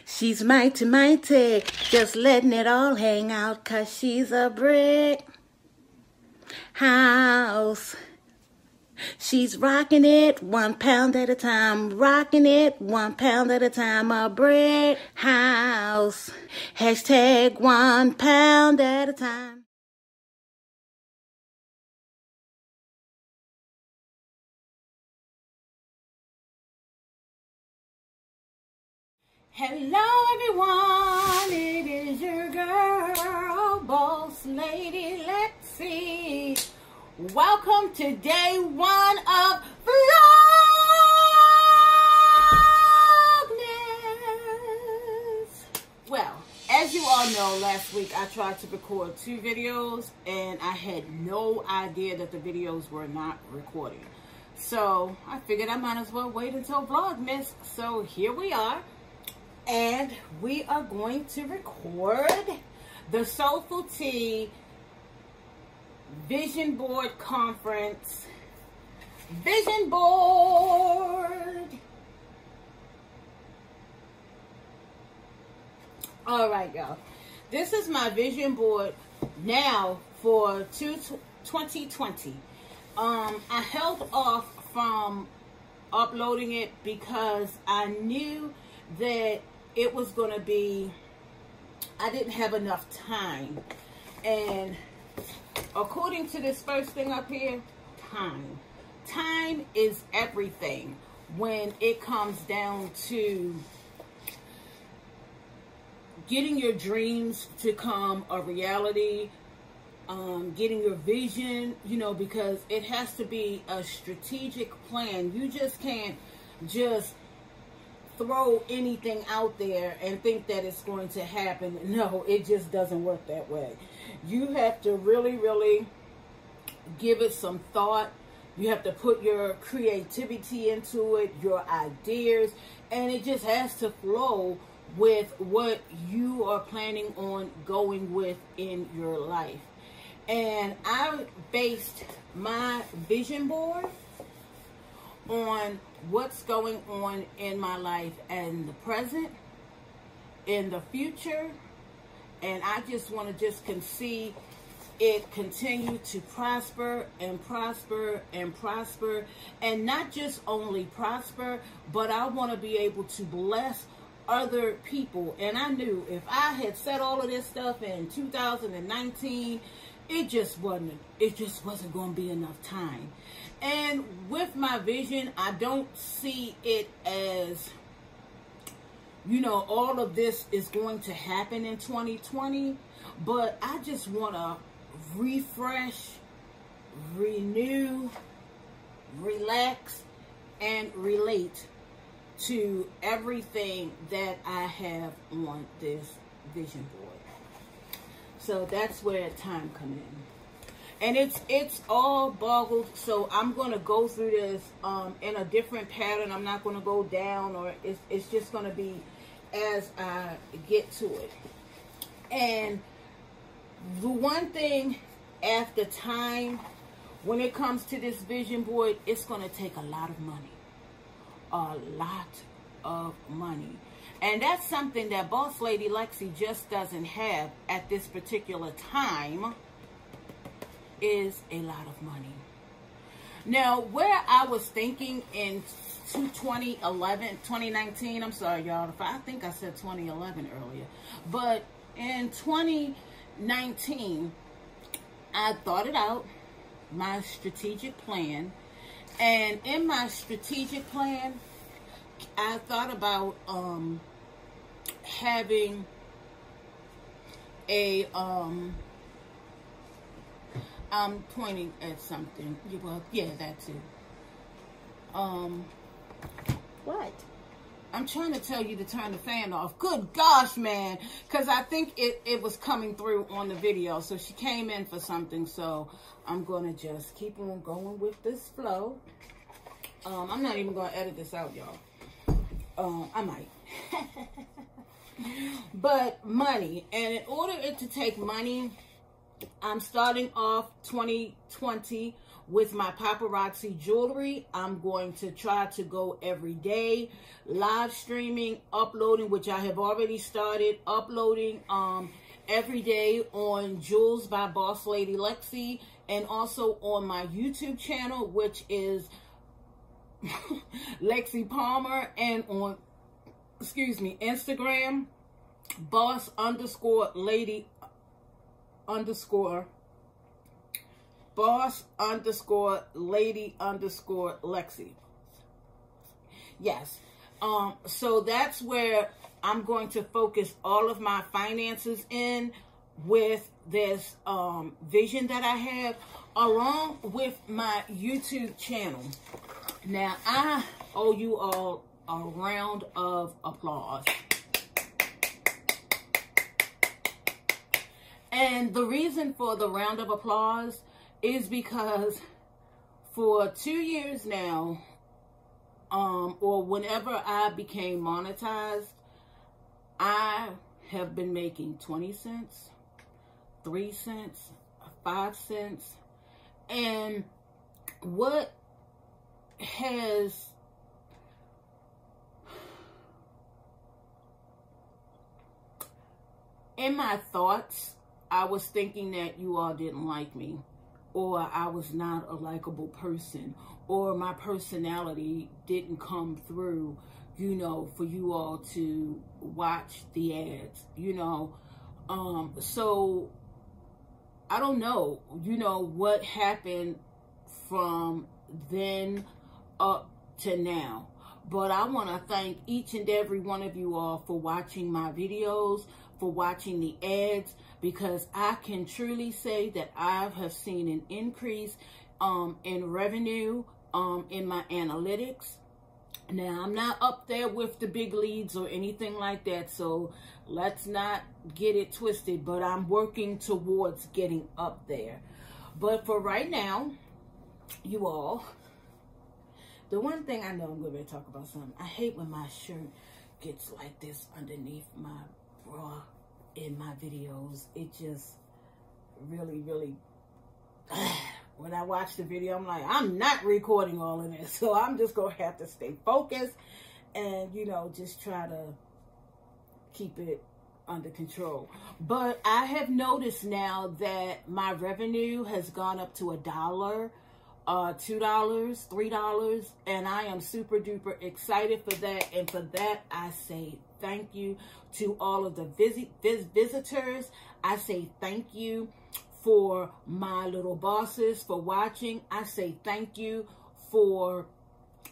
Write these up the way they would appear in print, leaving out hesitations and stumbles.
She's mighty, mighty, just letting it all hang out 'cause she's a brick house. She's rocking it 1 pound at a time, rocking it 1 pound at a time, a brick house. Hashtag 1 pound at a time. Hello everyone, it is your girl, Boss Lady Lexi. Welcome to day 1 of Vlogmas. Well, as you all know, last week I tried to record 2 videos and I had no idea that the videos were not recording. So I figured I might as well wait until Vlogmas. So here we are. And we are going to record the Soulful Tea Vision Board Conference. Vision Board! Alright, y'all. This is my vision board now for 2020. I held off from uploading it because I knew that it was going to be, I didn't have enough time. And according to this first thing up here, time. Time is everything when it comes down to getting your dreams to come a reality, getting your vision, you know, because it has to be a strategic plan. You just can't just throw anything out there and think that it's going to happen. No, it just doesn't work that way. You have to really, really give it some thought. You have to put your creativity into it, your ideas, and it just has to flow with what you are planning on going with in your life. And I based my vision board on what's going on in my life in the present, in the future, and I just want to just see it continue to prosper and prosper and prosper, and not just only prosper, but I want to be able to bless other people. And I knew if I had said all of this stuff in 2019, it just wasn't going to be enough time. And with my vision, I don't see it as, you know, all of this is going to happen in 2020, but I just want to refresh, renew, relax, and relate to everything that I have on this vision board. So that's where time comes in. And it's all boggled, so I'm going to go through this in a different pattern. I'm not going to go down, or it's just going to be as I get to it. And the one thing after time, when it comes to this vision board, it's going to take a lot of money. A lot of money. And that's something that Boss Lady Lexi just doesn't have at this particular time. Is a lot of money. Now, where I was thinking in 2019, I'm sorry, y'all, I think I said 2011 earlier, but in 2019, I thought it out, my strategic plan, and in my strategic plan, I thought about having a I'm pointing at something. Well, yeah, that too. What? I'm trying to tell you to turn the fan off. Good gosh, man. Because I think it was coming through on the video. So she came in for something. So I'm going to just keep on going with this flow. I'm not even going to edit this out, y'all. I might. But money. And in order to take money, I'm starting off 2020 with my paparazzi jewelry. I'm going to try to go every day, live streaming, uploading, which I have already started uploading every day on Jewels by Boss Lady Lexi, and also on my YouTube channel, which is Lexi Palmer, and on, Instagram, boss_lady_ Lexi. Yes. So that's where I'm going to focus all of my finances in, with this vision that I have, along with my YouTube channel. Now, I owe you all a round of applause. And the reason for the round of applause is because for 2 years now, or whenever I became monetized, I have been making 20 cents, 3 cents, 5 cents. And what has in my thoughts, I was thinking that you all didn't like me, or I was not a likable person, or my personality didn't come through, you know, for you all to watch the ads, you know. So I don't know, you know, what happened from then up to now. But I want to thank each and every one of you all for watching my videos, for watching the ads, because I can truly say that I have seen an increase in revenue in my analytics. Now, I'm not up there with the big leads or anything like that, so let's not get it twisted, but I'm working towards getting up there. But for right now, you all, the one thing I know, I'm going to talk about something. I hate when my shirt gets like this underneath my bra in my videos. It just really, really, when I watch the video, I'm like, I'm not recording all of this. So I'm just going to have to stay focused and, you know, just try to keep it under control. But I have noticed now that my revenue has gone up to $1, $2, $3, and I am super duper excited for that. And for that, I say thank you to all of the visitors. I say thank you for my little bosses for watching. I say thank you for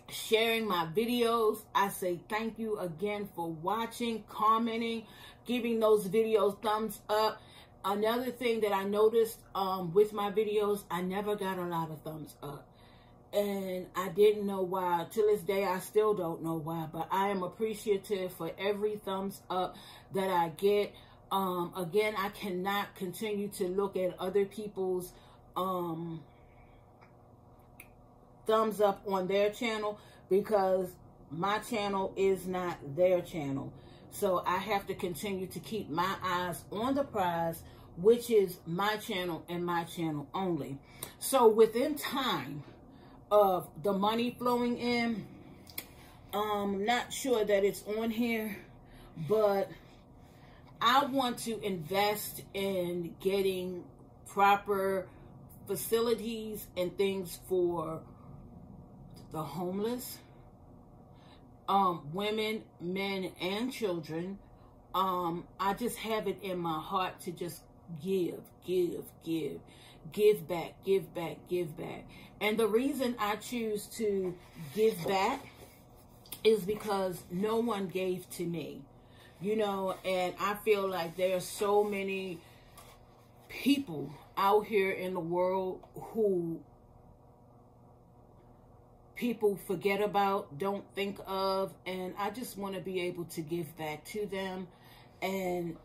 sharing my videos. I say thank you again for watching, commenting, giving those videos thumbs up. Another thing that I noticed with my videos, I never got a lot of thumbs up. And I didn't know why. To this day, I still don't know why. But I am appreciative for every thumbs up that I get. Again, I cannot continue to look at other people's thumbs up on their channel, because my channel is not their channel. So I have to continue to keep my eyes on the prize, which is my channel and my channel only. So within time of the money flowing in, I'm not sure that it's on here, but I want to invest in getting proper facilities and things for the homeless, women, men, and children. I just have it in my heart to just give back. And the reason I choose to give back is because no one gave to me, you know. And I feel like there are so many people out here in the world who people forget about, don't think of, and I just want to be able to give back to them. And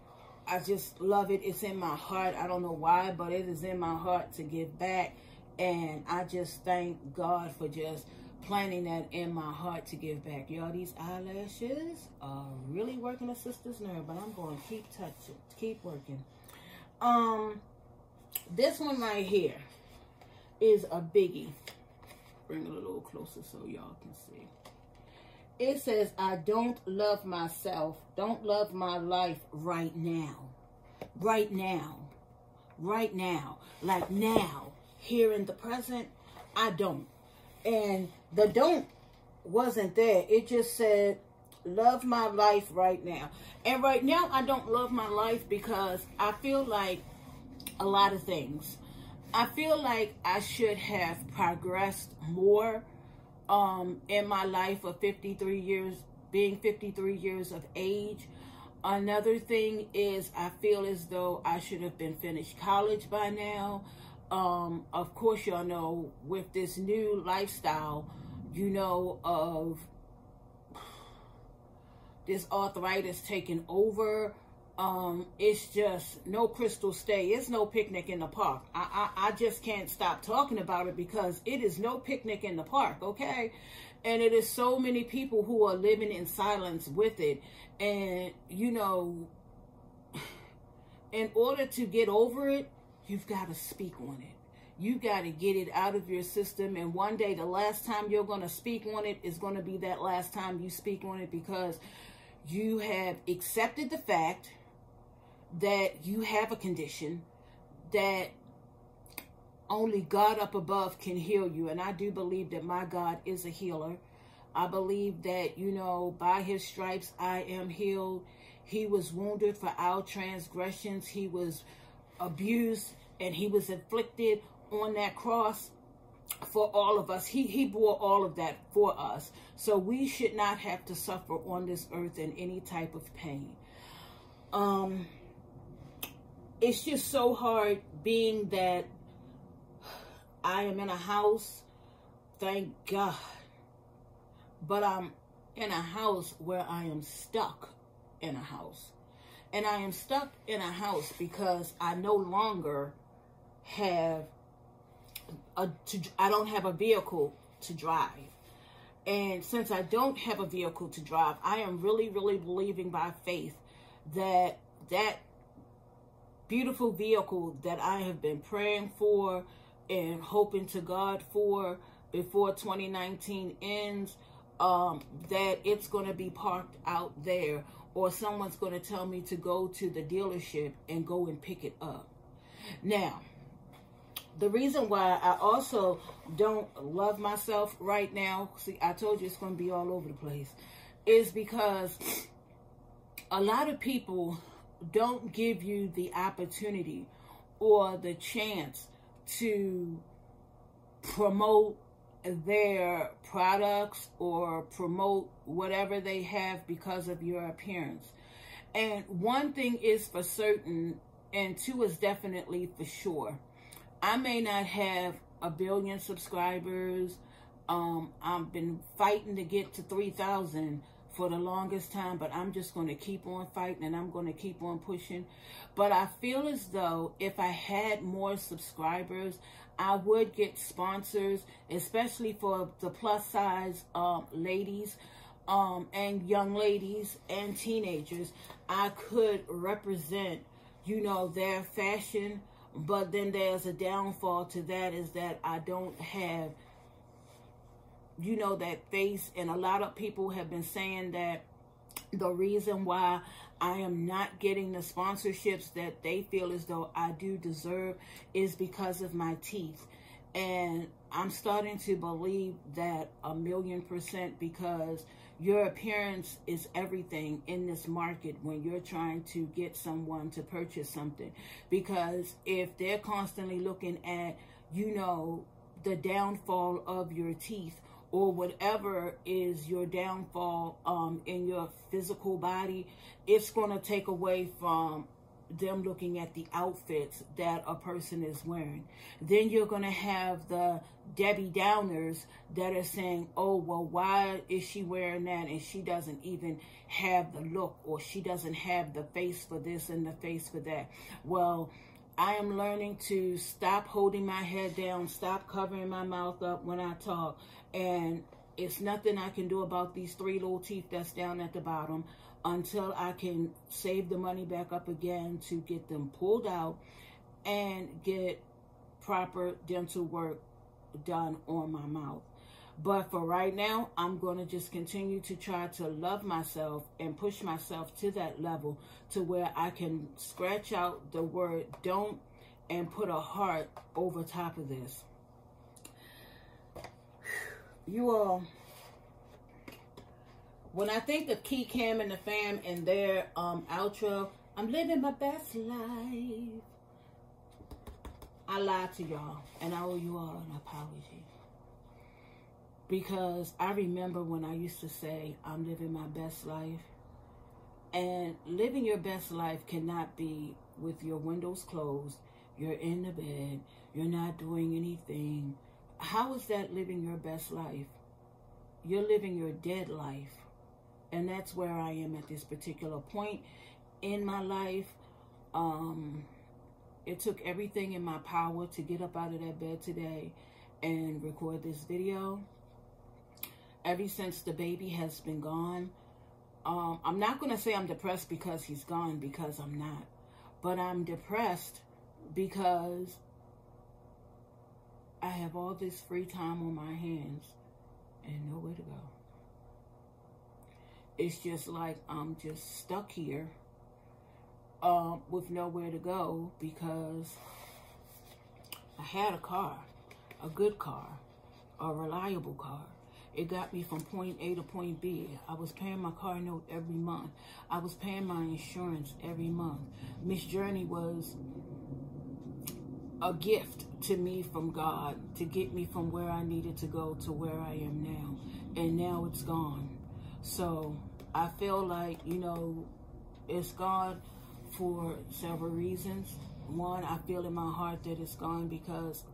I just love it. It's in my heart. I don't know why, but it is in my heart to give back. And I just thank God for just planting that in my heart to give back. Y'all, these eyelashes are really working a sister's nerve, but I'm going to keep touching, keep working. This one right here is a biggie. Bring it a little closer so y'all can see. It says, I don't love myself, don't love my life right now. Right now. Right now. Like now. Here in the present, I don't. And the don't wasn't there. It just said, love my life right now. And right now, I don't love my life because I feel like a lot of things. I feel like I should have progressed more in my life of 53 years, being 53 years of age. Another thing is I feel as though I should have been finished college by now. Of course, y'all know with this new lifestyle, you know, of this arthritis taking over, it's just no crystal stay. It's no picnic in the park. I just can't stop talking about it because it is no picnic in the park, okay? And it is so many people who are living in silence with it. And, you know, in order to get over it, you've got to speak on it. You got to get it out of your system. And one day, the last time you're going to speak on it is going to be that last time you speak on it, because you have accepted the fact that you have a condition that only God up above can heal you. And I do believe that my God is a healer. I believe that, you know, by his stripes I am healed. He was wounded for our transgressions. He was abused and he was inflicted on that cross for all of us. He bore all of that for us. So we should not have to suffer on this earth in any type of pain. It's just so hard being that I am in a house, thank God, but I'm in a house where I am stuck in a house. And I am stuck in a house because I no longer have I don't have a vehicle to drive. And since I don't have a vehicle to drive, I am really, really believing by faith that that beautiful vehicle that I have been praying for and hoping to God for before 2019 ends, that it's going to be parked out there, or someone's going to tell me to go to the dealership and go and pick it up. Now, the reason why I also don't love myself right now, see, I told you it's going to be all over the place, is because a lot of people don't give you the opportunity or the chance to promote their products or promote whatever they have because of your appearance. And one thing is for certain, and two is definitely for sure. I may not have 1 billion subscribers. I've been fighting to get to 3,000 for the longest time, but I'm just going to keep on fighting and I'm going to keep on pushing. But I feel as though if I had more subscribers, I would get sponsors, especially for the plus size ladies and young ladies and teenagers. I could represent, you know, their fashion. But then there's a downfall to that, is that I don't have, you know, that face. And a lot of people have been saying that the reason why I am not getting the sponsorships that they feel as though I do deserve is because of my teeth. And I'm starting to believe that 1,000,000%, because your appearance is everything in this market when you're trying to get someone to purchase something. Because if they're constantly looking at, you know, the downfall of your teeth or whatever is your downfall in your physical body, it's going to take away from them looking at the outfits that a person is wearing. Then you're going to have the Debbie Downers that are saying, oh, well, why is she wearing that and she doesn't even have the look, or she doesn't have the face for this and the face for that. Well, I am learning to stop holding my head down, stop covering my mouth up when I talk, and it's nothing I can do about these 3 little teeth that's down at the bottom until I can save the money back up again to get them pulled out and get proper dental work done on my mouth. But for right now, I'm going to just continue to try to love myself and push myself to that level to where I can scratch out the word don't and put a heart over top of this. You all, when I think of Key Cam and the fam and their outro, I'm living my best life, I lied to y'all, and I owe you all an apology. Because I remember when I used to say, I'm living my best life. And living your best life cannot be with your windows closed, you're in the bed, you're not doing anything. How is that living your best life? You're living your dead life. And that's where I am at this particular point in my life. It took everything in my power to get up out of that bed today and record this video. Ever since the baby has been gone, I'm not going to say I'm depressed because he's gone, because I'm not. But I'm depressed because I have all this free time on my hands and nowhere to go. It's just like I'm just stuck here with nowhere to go, because I had a car, a good car, a reliable car. It got me from point A to point B. I was paying my car note every month. I was paying my insurance every month. Miss Journey was a gift to me from God to get me from where I needed to go to where I am now. And now it's gone. So I feel like, you know, it's gone for several reasons. One, I feel in my heart that it's gone because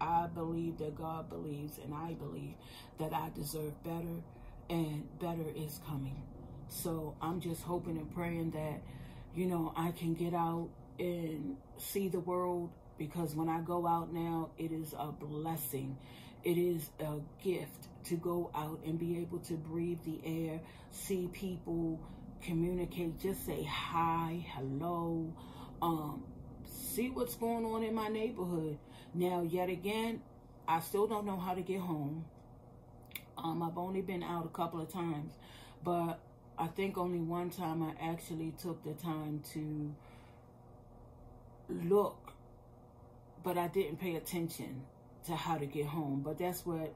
I believe that God believes, and I believe that I deserve better, and better is coming. So I'm just hoping and praying that, you know, I can get out and see the world, because when I go out now, it is a blessing. It is a gift to go out and be able to breathe the air, see people, communicate, just say hi, hello, see what's going on in my neighborhood. Now, yet again, I still don't know how to get home. I've only been out a couple of times, but I think only one time I actually took the time to look, but I didn't pay attention to how to get home. But that's what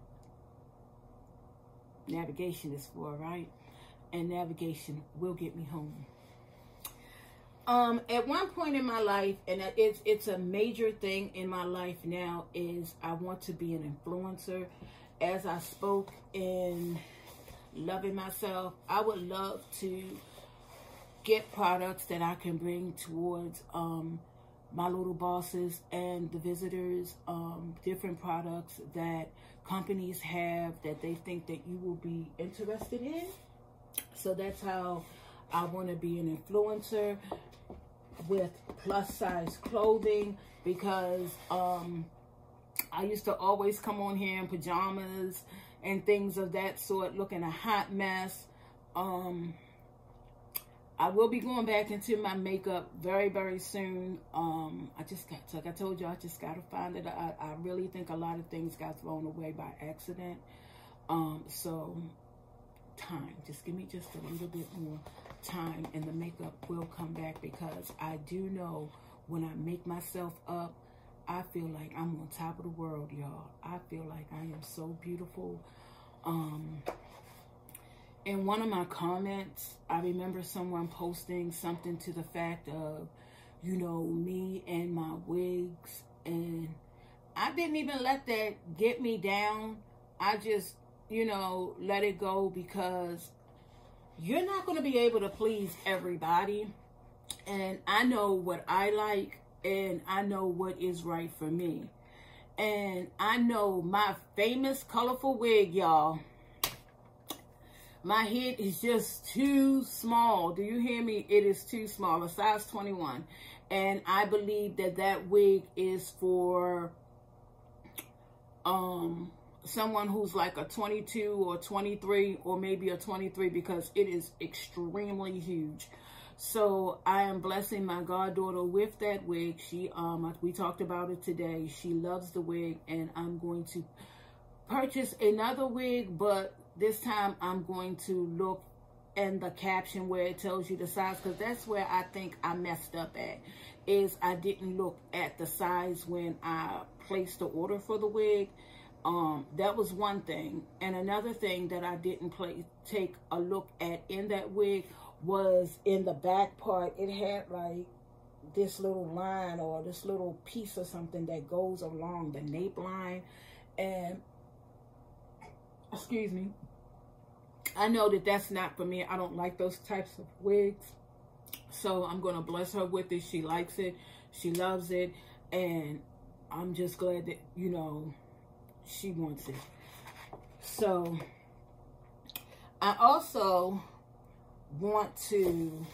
navigation is for, right? And navigation will get me home. At one point in my life, and it's a major thing in my life now, is I want to be an influencer. As I spoke in Loving Myself, I would love to get products that I can bring towards my little bosses and the visitors, different products that companies have that they think that you will be interested in. So that's how I want to be an influencer with plus size clothing, because I used to always come on here in pajamas and things of that sort, looking a hot mess. I will be going back into my makeup very, very soon. I just got, like I told you, I just got to find it. I really think a lot of things got thrown away by accident. So time, just give me just a little bit more time and the makeup will come back, because I do know when I make myself up, I feel like I'm on top of the world, y'all. I feel like I am so beautiful. In one of my comments, I remember someone posting something to the fact of, you know, me and my wigs, and I didn't even let that get me down. I just, you know, let it go, because you're not going to be able to please everybody. And I know what I like, and I know what is right for me. And I know my famous colorful wig, y'all. My head is just too small. Do you hear me? It is too small, a size 21. And I believe that that wig is for someone who's like a 22 or 23 or maybe a 23, because it is extremely huge. So I am blessing my goddaughter with that wig. She, we talked about it today. She loves the wig, and I'm going to purchase another wig, but this time I'm going to look in the caption where it tells you the size, because that's where I think I messed up at, is I didn't look at the size when I placed the order for the wig. That was one thing. And another thing that I didn't take a look at in that wig was in the back part. It had like this little line or this little piece or something that goes along the nape line. And excuse me, I know that that's not for me. I don't like those types of wigs. So I'm going to bless her with it. She likes it. She loves it. And I'm just glad that, you know, she wants it. So I also want to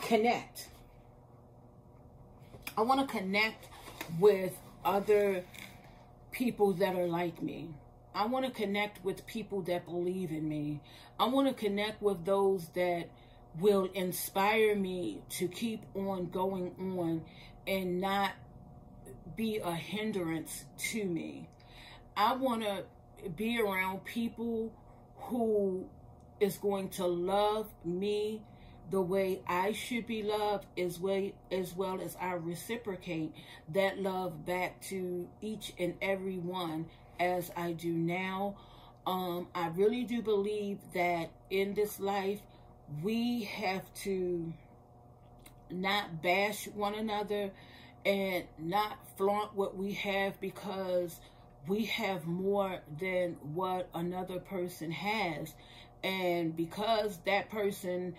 connect. I want to connect with other people that are like me. I want to connect with people that believe in me. I want to connect with those that will inspire me to keep on going on and not be a hindrance to me. I want to be around people who is going to love me the way I should be loved, as well as I reciprocate that love back to each and every one as I do now. I really do believe that in this life, we have to not bash one another and not flaunt what we have, because we have more than what another person has. And because that person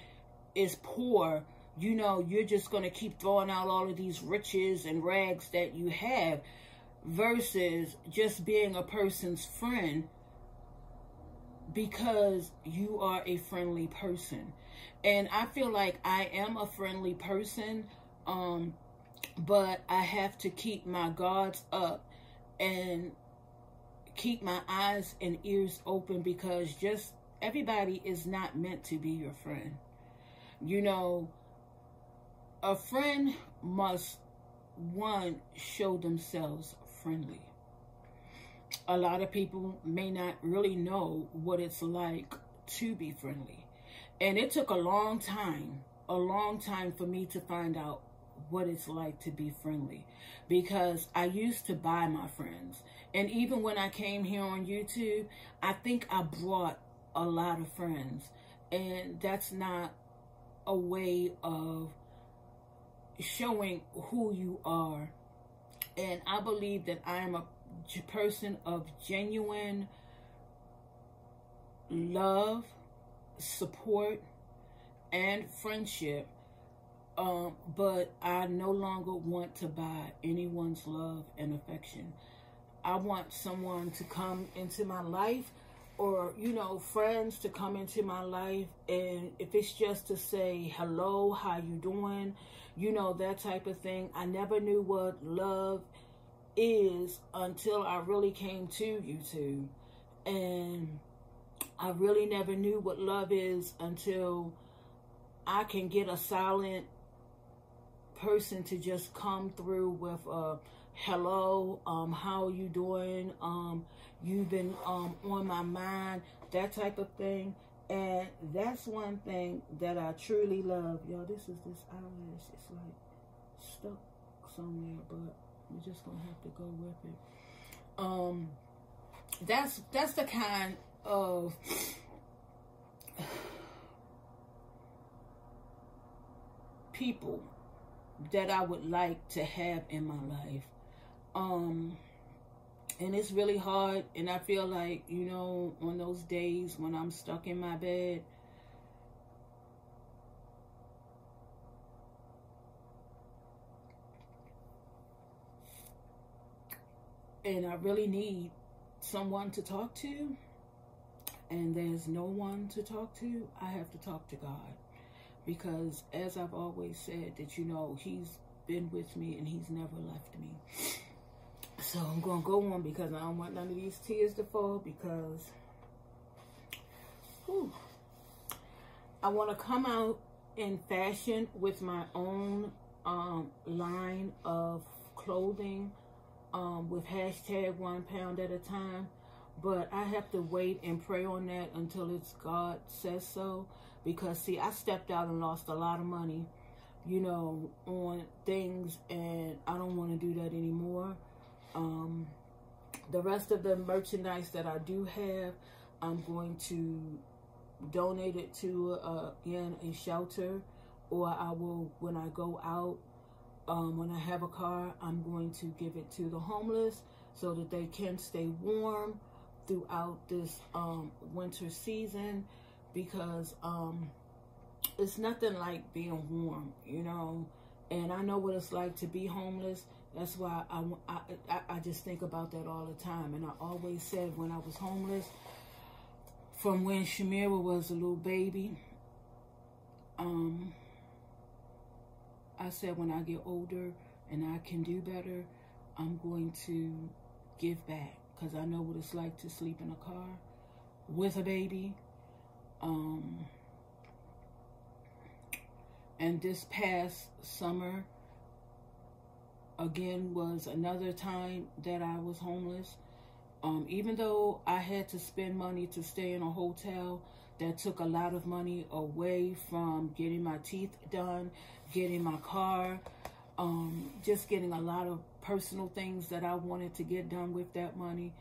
is poor, you know, you're just going to keep throwing out all of these riches and rags that you have, versus just being a person's friend because you are a friendly person. And I feel like I am a friendly person, but I have to keep my guards up and keep my eyes and ears open, because just everybody is not meant to be your friend. You know, a friend must, one, show themselves friendly. A lot of people may not really know what it's like to be friendly. And it took a long time for me to find out what it's like to be friendly, because I used to buy my friends. And even when I came here on YouTube, I think I brought a lot of friends, and that's not a way of showing who you are. And I believe that I am a person of genuine love, support, and friendship. But I no longer want to buy anyone's love and affection. I want someone to come into my life, or, you know, friends to come into my life, and if it's just to say hello, how you doing, you know, that type of thing. I never knew what love is until I really came to YouTube, and I really never knew what love is until I can get a silent person to just come through with a hello, how are you doing, you've been on my mind, that type of thing. And that's one thing that I truly love. Yo, this eyelash, it's like stuck somewhere, but we're just gonna have to go with it. That's the kind of people that I would like to have in my life. And it's really hard, and I feel like, you know, on those days when I'm stuck in my bed, and I really need someone to talk to, and there's no one to talk to, I have to talk to God. Because as I've always said, that, you know, he's been with me and he's never left me. So I'm going to go on, because I don't want none of these tears to fall, because whew, I want to come out in fashion with my own line of clothing with hashtag 1 pound at a time. But I have to wait and pray on that until it's God says so. Because, see, I stepped out and lost a lot of money, you know, on things. And I don't want to do that anymore. The rest of the merchandise that I do have, I'm going to donate it to, again, a shelter. Or I will, when I go out, when I have a car, I'm going to give it to the homeless so that they can stay warm throughout this winter season, because it's nothing like being warm, you know. And I know what it's like to be homeless. That's why I just think about that all the time. And I always said when I was homeless, from when Shamira was a little baby, I said when I get older and I can do better, I'm going to give back, because I know what it's like to sleep in a car with a baby. And this past summer, again, was another time that I was homeless. Even though I had to spend money to stay in a hotel, that took a lot of money away from getting my teeth done, getting my car, just getting a lot of personal things that I wanted to get done with that money.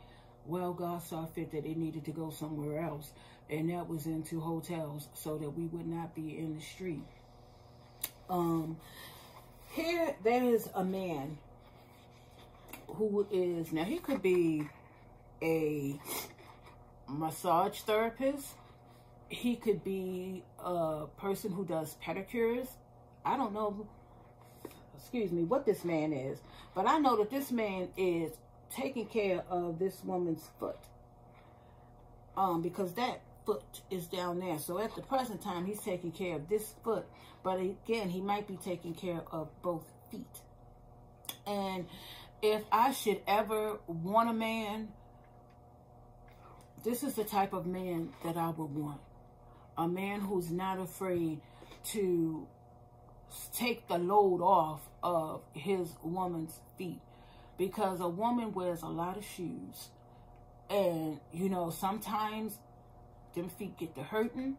Well, God saw fit that it needed to go somewhere else, and that was into hotels, so that we would not be in the street. Here, there is a man who is, now he could be a massage therapist. He could be a person who does pedicures. I don't know, excuse me, what this man is, but I know that this man is taking care of this woman's foot, because that foot is down there. So at the present time, he's taking care of this foot, but again, he might be taking care of both feet. And if I should ever want a man, this is the type of man that I would want. A man who's not afraid to take the load off of his woman's feet. Because a woman wears a lot of shoes. And, you know, sometimes them feet get to hurting.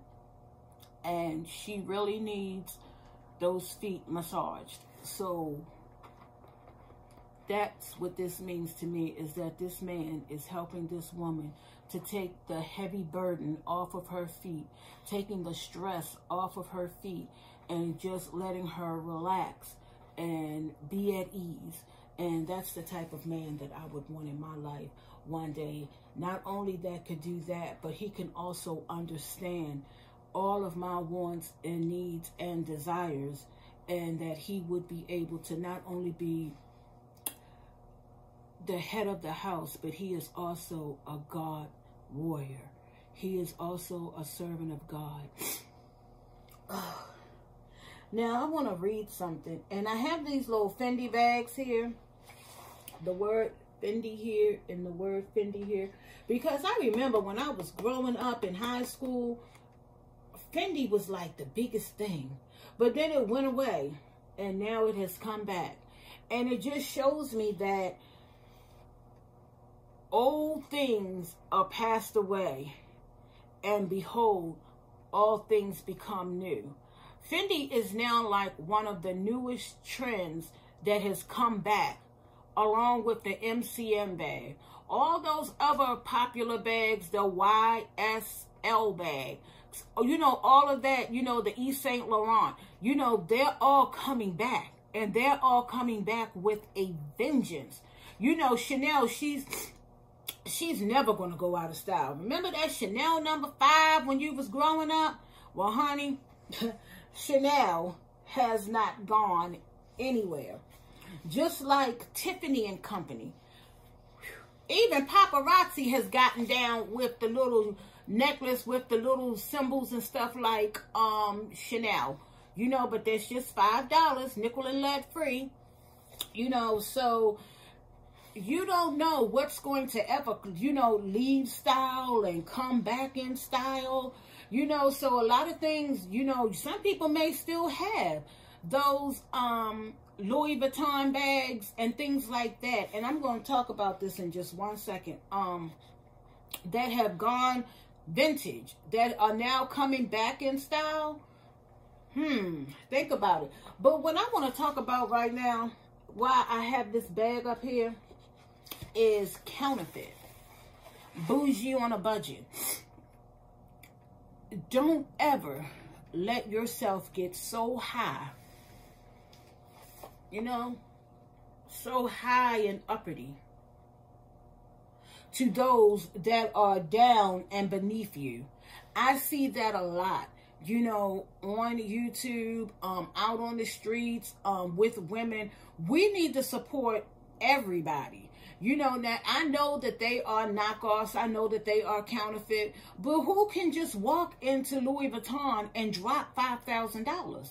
And she really needs those feet massaged. So that's what this means to me, is that this man is helping this woman to take the heavy burden off of her feet, taking the stress off of her feet, and just letting her relax and be at ease. And that's the type of man that I would want in my life one day. Not only that could do that, but he can also understand all of my wants and needs and desires, and that he would be able to not only be the head of the house, but he is also a God warrior. He is also a servant of God. Now I want to read something, and I have these little Fendi bags here, the word Fendi here and the word Fendi here, because I remember when I was growing up in high school, Fendi was like the biggest thing, but then it went away, and now it has come back. And it just shows me that old things are passed away, and behold, all things become new. Fendi is now like one of the newest trends that has come back, along with the MCM bag. All those other popular bags, the YSL bag, you know, all of that, you know, the Yves Saint Laurent, you know, they're all coming back, and they're all coming back with a vengeance. You know, Chanel, she's never going to go out of style. Remember that Chanel number 5 when you was growing up? Well, honey, Chanel has not gone anywhere. Just like Tiffany and Company. Even paparazzi has gotten down with the little necklace with the little symbols and stuff like Chanel. You know, but that's just $5, nickel and lead free. You know, so you don't know what's going to ever, leave style and come back in style. So a lot of things, some people may still have those Louis Vuitton bags and things like that. And I'm going to talk about this in just 1 second. That have gone vintage, that are now coming back in style. Think about it. But what I want to talk about right now, why I have this bag up here, is counterfeit. Bougie on a budget. Don't ever let yourself get so high, so high and uppity to those that are down and beneath you. I see that a lot, on YouTube, out on the streets, with women. We need to support everybody. Now I know that they are knockoffs. I know that they are counterfeit. But who can just walk into Louis Vuitton and drop $5,000?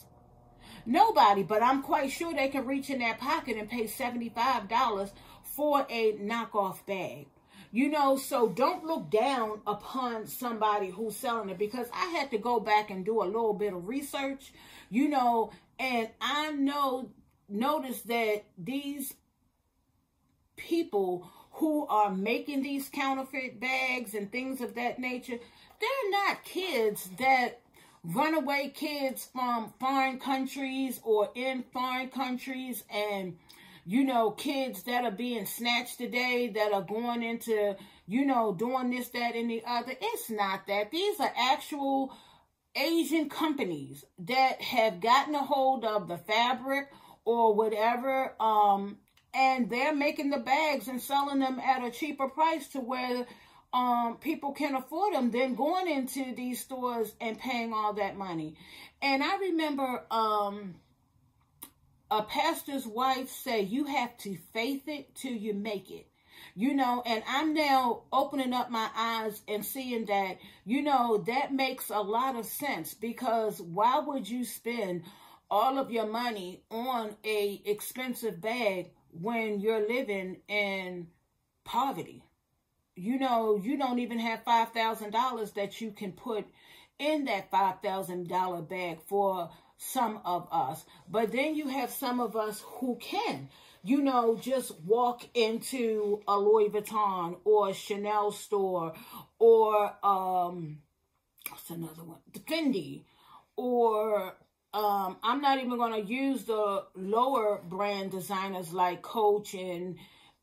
Nobody. But I'm quite sure they can reach in their pocket and pay $75 for a knockoff bag. So don't look down upon somebody who's selling it, because I had to go back and do a little bit of research, and I noticed that these people who are making these counterfeit bags and things of that nature, they're not kids that runaway kids from foreign countries or in foreign countries, and kids that are being snatched today, that are going into, doing this, that, and the other. It's not that. These are actual Asian companies that have gotten a hold of the fabric or whatever, and they're making the bags and selling them at a cheaper price to where people can afford them, than going into these stores and paying all that money. And I remember a pastor's wife say, you have to faith it till you make it. And I'm now opening up my eyes and seeing that, that makes a lot of sense, because why would you spend all of your money on a expensive bag when you're living in poverty? You don't even have $5,000 that you can put in that $5,000 bag for some of us. But then you have some of us who can, just walk into a Louis Vuitton or a Chanel store, or what's another one? The Fendi, or I'm not even going to use the lower brand designers like Coach and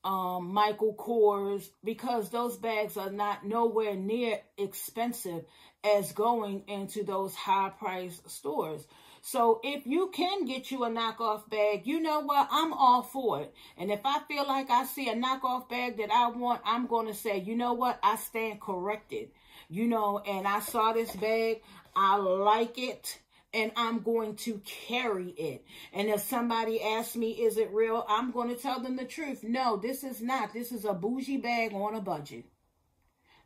Michael Kors, because those bags are not nowhere near expensive as going into those high price stores. So if you can get you a knockoff bag, you know what? I'm all for it. And if I feel like I see a knockoff bag that I want, I'm going to say, you know what? I stand corrected, and I saw this bag. I like it. And I'm going to carry it. And if somebody asks me, is it real? I'm going to tell them the truth. No, this is not. This is a bougie bag on a budget.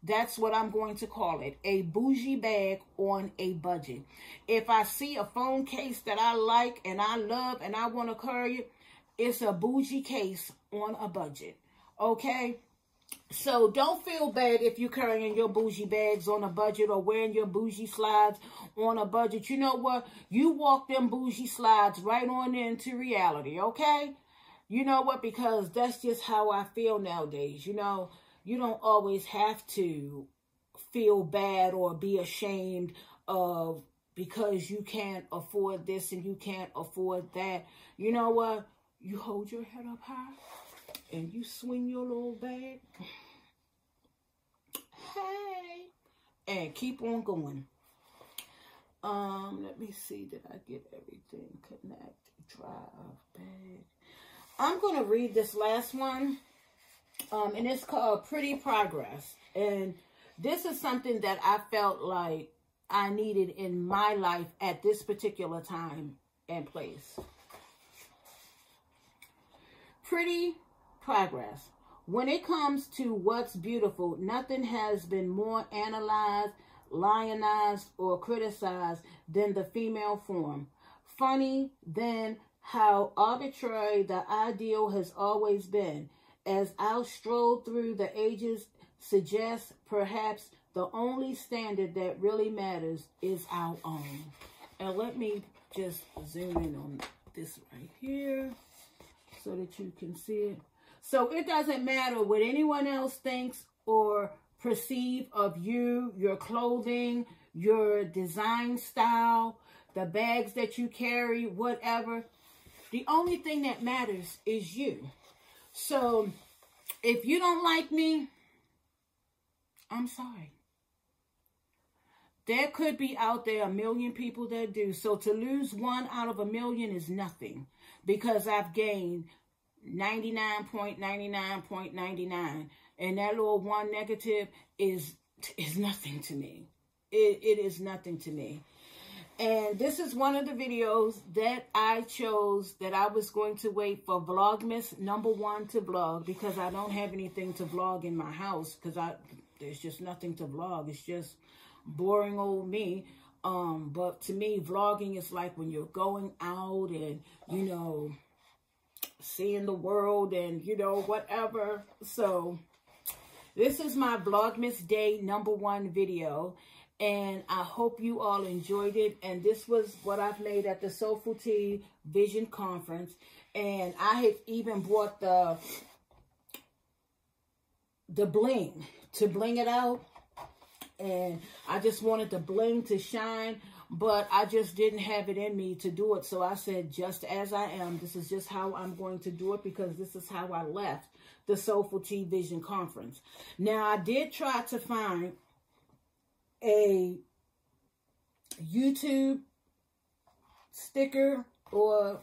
That's what I'm going to call it. A bougie bag on a budget. If I see a phone case that I like and I love and I want to carry it, it's a bougie case on a budget. Okay? So don't feel bad if you're carrying your bougie bags on a budget or wearing your bougie slides on a budget. You know what? You walk them bougie slides right on into reality, okay? You know what? Because that's just how I feel nowadays. You don't always have to feel bad or be ashamed of because you can't afford this and you can't afford that. You know what? You hold your head up high and you swing your little bag. Hey. And keep on going. Let me see. Did I get everything? Connect, drive, bag. I'm going to read this last one. And it's called Pretty Progress. And this is something that I felt like I needed in my life at this particular time and place. Pretty Progress. When it comes to what's beautiful, nothing has been more analyzed, lionized, or criticized than the female form. Funny then how arbitrary the ideal has always been. As I'll stroll through the ages suggest, perhaps the only standard that really matters is our own. And let me just zoom in on this right here so that you can see it. So it doesn't matter what anyone else thinks or perceive of you, your clothing, your design style, the bags that you carry, whatever. The only thing that matters is you. So if you don't like me, I'm sorry. There could be out there 1 million people that do. So to lose 1 out of 1 million is nothing, because I've gained 99.99.99. And that little 1 negative is nothing to me. It is nothing to me. And this is one of the videos that I chose that I was going to wait for Vlogmas #1 to vlog, because I don't have anything to vlog in my house, because there's just nothing to vlog. It's just boring old me. But to me, vlogging is like when you're going out and, you know, seeing the world and, you know, whatever. So this is my Vlogmas Day #1 video. And I hope you all enjoyed it. And this was what I've made at the Soulful Tea Vision Conference. And I had even bought the bling to bling it out. And I just wanted the bling to shine, but I just didn't have it in me to do it. So I said, just as I am, this is just how I'm going to do it, because this is how I left the Soulful Tea Vision Conference. Now, I did try to find a YouTube sticker or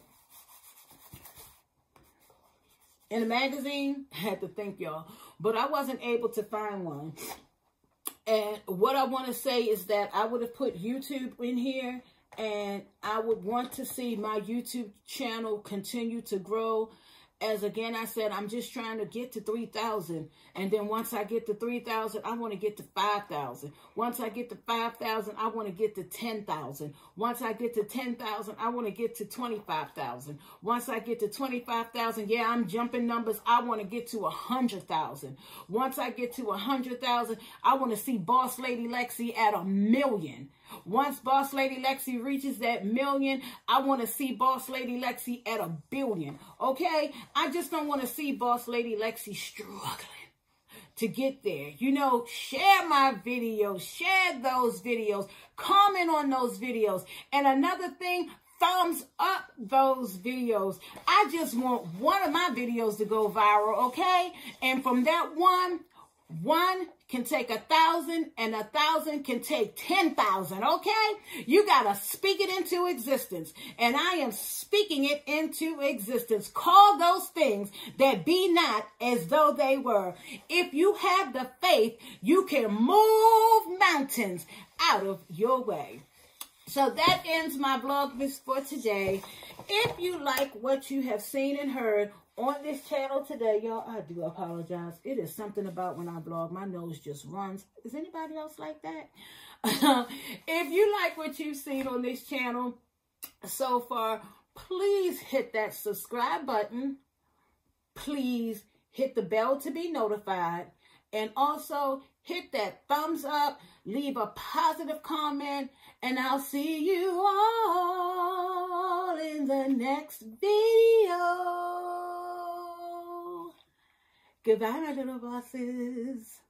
in a magazine. I had to think, y'all, but I wasn't able to find one. And what I want to say is that I would have put YouTube in here, and I would want to see my YouTube channel continue to grow. As again, I said, I'm just trying to get to 3,000. And then once I get to 3,000, I want to get to 5,000. Once I get to 5,000, I want to get to 10,000. Once I get to 10,000, I want to get to 25,000. Once I get to 25,000, yeah, I'm jumping numbers. I want to get to 100,000. Once I get to 100,000, I want to see Boss Lady Lexi at 1 million. Once Boss Lady Lexi reaches that 1 million, I want to see Boss Lady Lexi at 1 billion. Okay? I just don't want to see Boss Lady Lexi struggling to get there. You know, share my videos, share those videos, comment on those videos. And another thing, thumbs up those videos. I just want one of my videos to go viral, okay? And from that one can take 1,000, and 1,000 can take 10,000, okay? You gotta speak it into existence, and I am speaking it into existence. Call those things that be not as though they were. If you have the faith, you can move mountains out of your way. So that ends my Vlogmas for today. If you like what you have seen and heard on this channel today, y'all, I do apologize. It is something about when I vlog, my nose just runs. Is anybody else like that? If you like what you've seen on this channel so far, please hit that subscribe button. Please hit the bell to be notified. And also hit that thumbs up, leave a positive comment, and I'll see you all in the next video. Goodbye, my little bosses.